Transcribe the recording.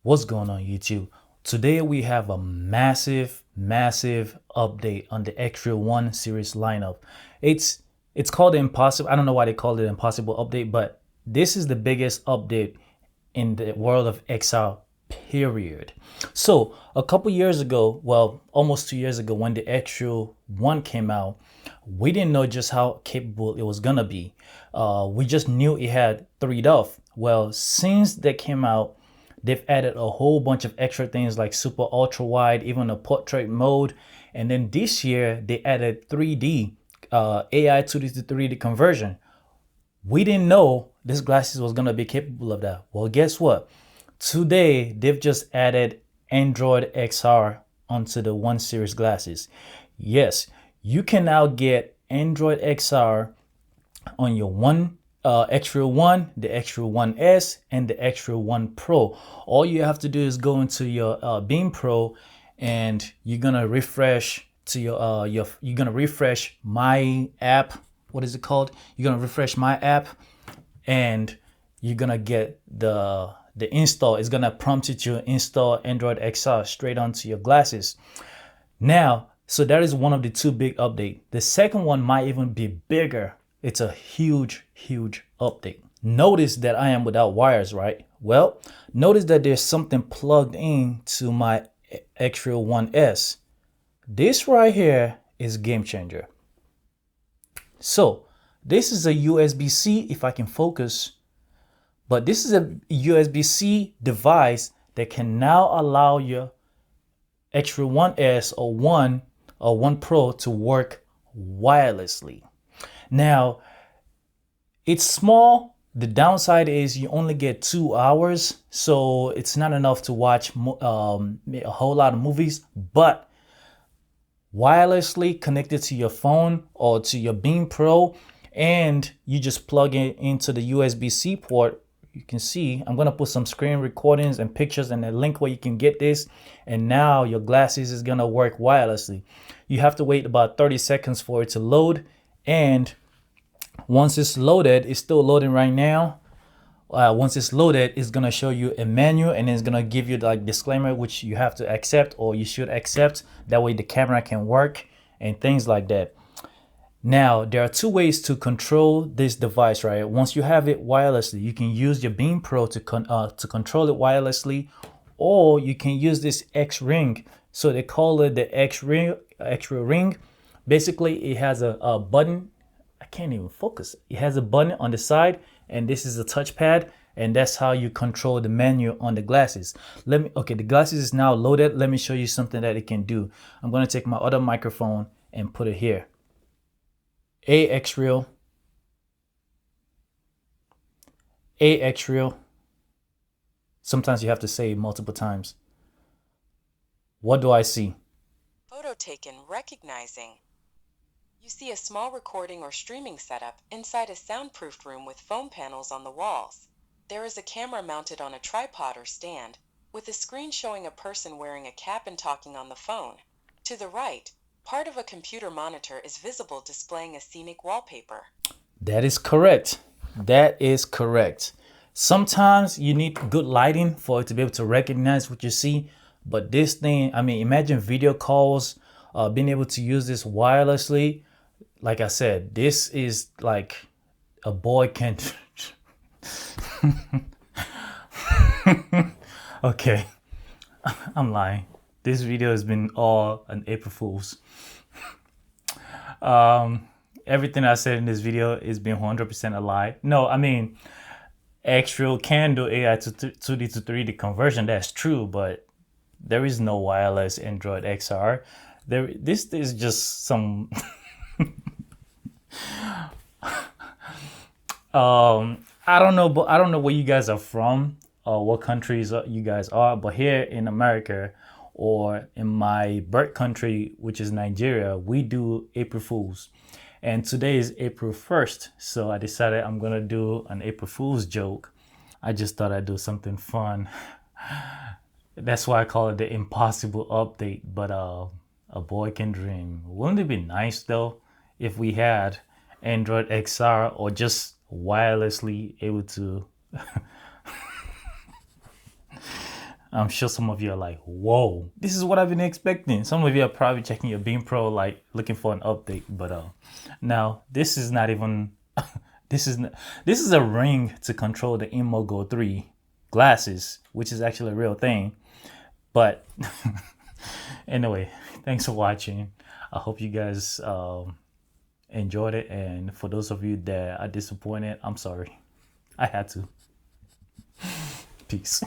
What's going on YouTube? Today we have a massive update on the Xreal 1 series lineup. It's called the Impossible. I don't know why they called it Impossible update, but this is the biggest update in the world of Xreal period. So a couple years ago, well, almost 2 years ago, when the Xreal 1 came out, we didn't know just how capable it was gonna be. We just knew it had 3 DUF. Well, since they came out, they've added a whole bunch of extra things like super ultra wide, even a portrait mode. And then this year they added 3D, AI 2D to 3D conversion. We didn't know this glasses was gonna be capable of that. Well, guess what? Today they've just added Android XR onto the 1 series glasses. Yes, you can now get Android XR on your Xreal 1, the Xreal 1S, and the Xreal 1 Pro. All you have to do is go into your Beam Pro, and you're gonna refresh to you're gonna refresh my app. What is it called? You're gonna refresh my app, and you're gonna get the install. It's gonna prompt you to install Android XR straight onto your glasses. Now, so that is one of the 2 big updates. The second one might even be bigger. It's a huge update. Notice that I am without wires, right? Well, notice that there's something plugged in to my Xreal 1S. This right here is game changer. So this is a USB-C, if I can focus, but this is a USB-C device that can now allow your Xreal 1S or 1 Pro to work wirelessly. Now, it's small. The downside is you only get 2 hours, so it's not enough to watch a whole lot of movies, but wirelessly connected to your phone or to your Beam Pro, and you just plug it into the USB-C port. You can see I'm gonna put some screen recordings and pictures and a link where you can get this, and now your glasses is gonna work wirelessly. You have to wait about 30 seconds for it to load, and once it's loaded, it's still loading right now. Once it's loaded, it's gonna show you a menu, and it's gonna give you like disclaimer which you have to accept or you should accept. That way the camera can work and things like that. Now, there are 2 ways to control this device, right? Once you have it wirelessly, you can use your Beam Pro to control it wirelessly, or you can use this X ring. So they call it the Xreal ring. Basically, it has a button. I can't even focus. It has a button on the side, and this is a touchpad, and that's how you control the menu on the glasses. Okay, the glasses is now loaded. Let me show you something that it can do. I'm gonna take my other microphone and put it here. Xreal. Xreal. Sometimes you have to say it multiple times. What do I see? Photo taken recognizing. You see a small recording or streaming setup inside a soundproofed room with foam panels on the walls. There is a camera mounted on a tripod or stand, with a screen showing a person wearing a cap and talking on the phone. To the right, part of a computer monitor is visible displaying a scenic wallpaper. That is correct. That is correct. Sometimes you need good lighting for it to be able to recognize what you see. But this thing, I mean, imagine video calls, being able to use this wirelessly. Like I said, this is like a boy can. Okay, I'm lying. This video has been all an April Fool's. Everything I said in this video is being 100% a lie. No, I mean, Xreal can do AI to 2D to 3D conversion. That's true, but there is no wireless Android XR. This is just some. I don't know, but I don't know where you guys are from or what countries you guys are, but here in America or in my birth country, which is Nigeria, we do April Fools. And today is April 1st, so I decided I'm gonna do an April Fool's joke. I just thought I'd do something fun. That's why I call it the Impossible update, but a boy can dream. Wouldn't it be nice though if we had Android XR or just wirelessly able to I'm sure some of you are like, whoa, this is what I've been expecting. Some of you are probably checking your Beam Pro, like looking for an update. But now this is not even this is a ring to control the Immogo 3 glasses, which is actually a real thing. But anyway, thanks for watching. I hope you guys enjoyed it. And for those of you that are disappointed, I'm sorry. I had to. Peace.